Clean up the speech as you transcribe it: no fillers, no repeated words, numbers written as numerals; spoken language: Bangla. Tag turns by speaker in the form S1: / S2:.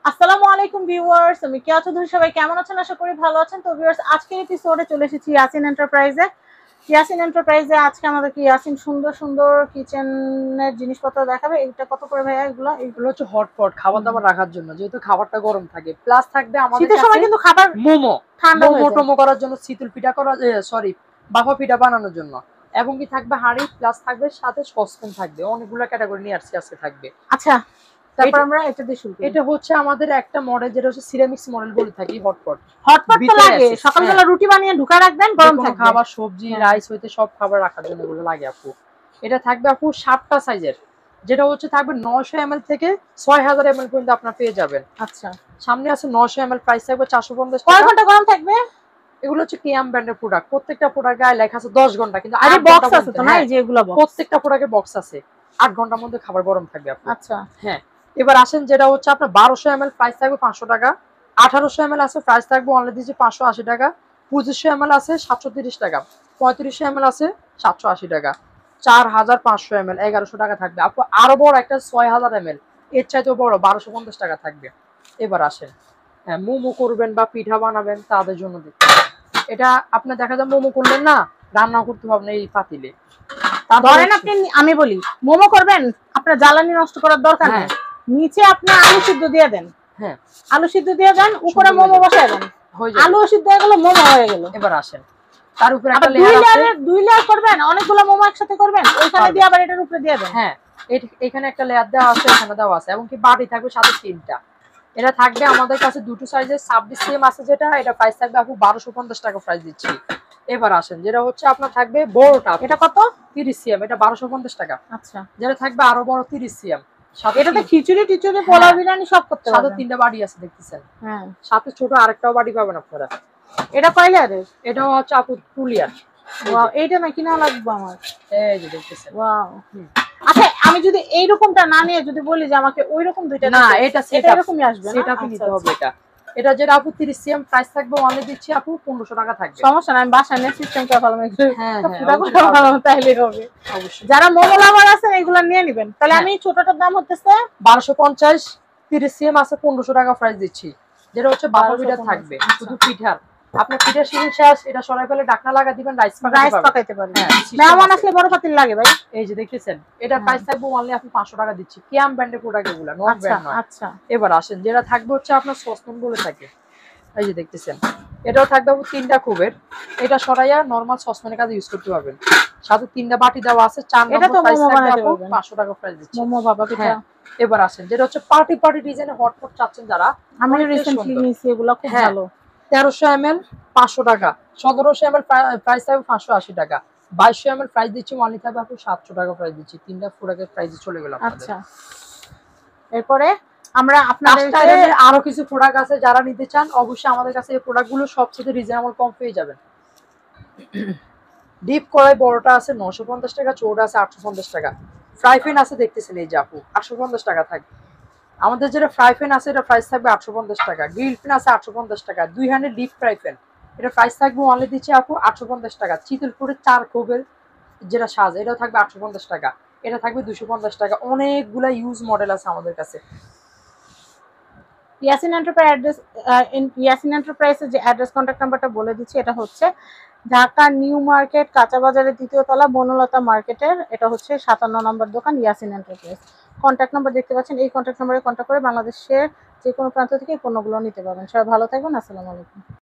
S1: আসসালামু আলাইকুম ভিউয়ার্স, আমি কেয়া চৌধুরী। সবাই কেমন আছেন? আশা করি ভালো আছেন। তো ভিউয়ার্স, আজকের এপিসোডে চলে এসেছি ইয়াসিন এন্টারপ্রাইজে। আজকে আমাদেরকে ইয়াসিন সুন্দর সুন্দর কিচেনের জিনিসপত্র দেখাবে। এটা কত করে ভাইয়া?
S2: এগুলো হচ্ছে হটপট খাবার দাবার রাখার জন্য, যেহেতু খাবারটা গরম থাকে। প্লাস থাকবে আমাদের
S1: শীতের
S2: কাছে
S1: সময় কিন্তু খাবার
S2: মোমো
S1: ঠান্ডা হয়ে যায়।
S2: মোমো করার জন্য, শীতল পিঠা করার বাফা পিঠা বানানোর জন্য। এবং কি থাকবে হাঁড়ি, প্লাস থাকবে সাথে সসপ্যান থাকবে। অনেকগুলো ক্যাটাগরি নিয়ে আসছে আজকে থাকবে।
S1: আচ্ছা, তারপর আমরা এটা দিয়ে শুরু করি।
S2: এটা হচ্ছে আমাদের একটা মডেল, যেটা হচ্ছে সিরামিক্স মডেল বলে থাকি। হটপট
S1: তো লাগে, সকালবেলা রুটি বানিয়ে ঢুকা রাখবেন, গরম থাকবে।
S2: খাবার, সবজি, রাইস হইতে সব খাবার রাখার জন্য এগুলো লাগে আপু। এটা থাকবে আপু 7টা সাইজের, যেটা হচ্ছে থাকবে 900 ml থেকে 6000 ml পর্যন্ত আপনারা পেয়ে যাবেন।
S1: আচ্ছা,
S2: সামনে আছে 900 ml, প্রাইস থাকবে 450 টাকা।
S1: কয় ঘন্টা গরম থাকবে?
S2: এগুলো হচ্ছে কিয়াম ব্র্যান্ডের প্রোডাক্ট। প্রত্যেকটা প্রোডাক্ট গায়ে লেখা আছে 10 ঘন্টা, কিন্তু
S1: আরে বক্স আছে তো না? এই যে এগুলো বক্স,
S2: প্রত্যেকটা প্রোডাক্টে বক্স আছে। 8 ঘন্টার মধ্যে খাবার গরম থাকবে আপু।
S1: আচ্ছা
S2: হ্যাঁ, এবার আসেন যেটা হচ্ছে আপনার 1200 ml, প্রাইস থাকবে 500 টাকা। 1800 ml আছে, প্রাইস থাকবে অনলি দিচ্ছি 580 টাকা। 2500 ml আছে 730 টাকা। 3500 ml আছে 780 টাকা। 4500 ml 1100 টাকা থাকবে আপু। আরো বড় একটা 6000 ml, এর চাইতেও বড় 1250 টাকা থাকবে। এবার আসেন, হ্যাঁ, মোমো করবেন বা পিঠা বানাবেন তাদের জন্য দেখুন। এটা আপনি দেখা যায় মোমো করলেন না, রান্না করতে হবে না এই পাতিলে।
S1: ধরেন আপনি, আমি বলি মোমো করবেন, আপনার জ্বালানি নষ্ট করার দরকার নেই। নিচে আপনি আলু সিদ্ধ দিয়ে দেন,
S2: হ্যাঁ
S1: আলু সিদ্ধ দিয়ে দেন, উপরে মোমো বসায় দেন, আলু সিদ্ধ হয়ে গেল, মোমো হয়ে গেল।
S2: এবার আসেন, তার উপরে একটা
S1: দুই লেয়ার করবেন, অনেকগুলো মোমো একসাথে করবেন, ওইখানে দিয়ে আবার এটার উপরে দিয়ে দেন।
S2: হ্যাঁ, এখানে একটা লেয়ার দেওয়া আছে, এখানে দেওয়া আছে, এবং কি বাটি থাকবে সাথে 3টা। এটা থাকবে আমাদের কাছে দুটো সাইজের 26 cm আছে, যেটা এটা প্রাইস থাকবে আপু 1250 টাকা প্রাইস দিচ্ছি। এবার আসেন, যেটা হচ্ছে আপনার থাকবে বড়টা,
S1: এটা কত?
S2: 30 cm, এটা 1250 টাকা।
S1: আচ্ছা,
S2: যেটা থাকবে আরো বড় 30 cm,
S1: এটাতে খিচুড়ি টিচুড়ি পোলাও বিরিয়ানি সব করতে পারবেন।
S2: সাথে 3টা বাটি আছে দেখতেছেন।
S1: হ্যাঁ,
S2: সাথে ছোট আরেকটাও বাটি পাবেন আপনারা।
S1: এটা কয় লেয়ারের?
S2: এটাও হচ্ছে আপু 2 লেয়ার।
S1: ওয়াও, এইটা না কিনা লাগবে আমার।
S2: এই যে দেখতেছেন।
S1: ওয়াও। আচ্ছা, আমি যদি এইরকমটা না নিয়ে যদি বলি যে আমাকে ওইরকম দুইটা,
S2: না এটা
S1: এরকমই আসবে না?
S2: সেটা নিতে হবে। এটা যেটা আপু 30 cm, প্রাইস থাকবে অনলি দিচ্ছি আপু 1500 টাকা থাকবে।
S1: সমস্যা নাই, আমি বাসায় নিয়ে সিস্টেম করে ফেললাম।
S2: হ্যাঁ
S1: তাইলে হবে।
S2: অবশ্যই,
S1: যারা মোমো লাভার আছেন এগুলা নিয়ে নেবেন। তাহলে আমি ছোটটার দাম হচ্ছে
S2: 1250, 30 cm আছে 1500 টাকা প্রাইস দিচ্ছি। যেটা হচ্ছে বাফা পিঠা থাকবে, শুধু পিঠার। আপনি পিঠার সিজন শেষ, এটা সরাই ফেলে ঢাকনা লাগা দিবেন, রাইস
S1: পাকাইতে পারবেন। মেহমান আসলে বড় পাতিল লাগে ভাই।
S2: এই যে দেখতেছেন, এটা প্রাইস থাকবে অনলি আপনি 500 টাকা দিচ্ছি। কিয়াম ব্র্যান্ডের প্রোডাক্ট এগুলা, নট ব্র্যান্ড নয়।
S1: আচ্ছা,
S2: এবার আসেন, যেটা থাকবে হচ্ছে আপনার সসপ্যান বলে থাকে। এই যে দেখতেছেন, এটাও থাকবে 3টা কুবের। এটা সরাইয়া নরমাল সসপ্যানের কাজে ইউজ করতে পারবেন। সাথে 3টা বাটি দেওয়া আছে। 4 নম্বর প্রাইস থাকবে আপু 500 টাকা প্রাইস দিচ্ছি।
S1: মোমো বাবা পিঠা।
S2: এবার আসেন, যেটা হচ্ছে পার্টি ডিজাইনের হটপট চাচ্ছেন যারা,
S1: আমি রিসেন্টলি নিয়েছি, এগুলো খুব ভালো।
S2: 1300 ml 500 টাকা। 1700 ml প্রাইস থাকবে 580 টাকা। 2200 ml প্রাইস দিচ্ছি ওয়ানলি থাকবে আপু 700 টাকা প্রাইস দিচ্ছি। 3টা প্রোডাক্টের প্রাইসে চলে গেল আপনাদের।
S1: আচ্ছা, এরপরে আমরা আপনাদের
S2: আরো কিছু প্রোডাক্ট আছে, যারা নিতে চান অবশ্যই আমাদের কাছে এই প্রোডাক্টগুলো সবচেয়ে রিজনেবল কম পেয়ে যাবেন। ডিপ কড়াই বড়টা আছে 950 টাকা, ছোটটা আছে 850 টাকা। ফ্রাই প্যান আছে দেখতেছেন এই যে আপু 850 টাকা থাকবে। আমাদের যেটা ফ্রাই প্যান আছে এটা প্রাইস থাকবে 850 টাকা। গ্রিল প্যান আছে 850 টাকা। 2 হ্যান্ডের ডিপ ফ্রাই প্যান, এটা প্রাইস থাকবে অনলি দিচ্ছি আপু 850 টাকা। চিতলপুরের 4 কোবের যেটা সাজ, এটাও থাকবে 850 টাকা। এটা থাকবে 250 টাকা। অনেকগুলা ইউজ মডেল আছে আমাদের কাছে।
S1: ইয়াসিন এন্টারপ্রাইজের যে অ্যাড্রেস কন্ট্যাক্ট নাম্বারটা বলে দিচ্ছি, এটা হচ্ছে ঢাকা নিউ মার্কেট কাঁচা বাজারের 2য় তলা বনলতা মার্কেটের, এটা হচ্ছে 57 নম্বর দোকান ইয়াসিন এন্টারপ্রাইজ। কন্ট্যাক্ট নাম্বার দেখতে পাচ্ছেন, এই কন্ট্যাক্ট নাম্বারে কন্ট্যাক্ট করে বাংলাদেশের যে কোনো প্রান্ত থেকে পণ্যগুলো নিতে পারবেন। সবাই ভালো থাকবেন। আসসালামু আলাইকুম।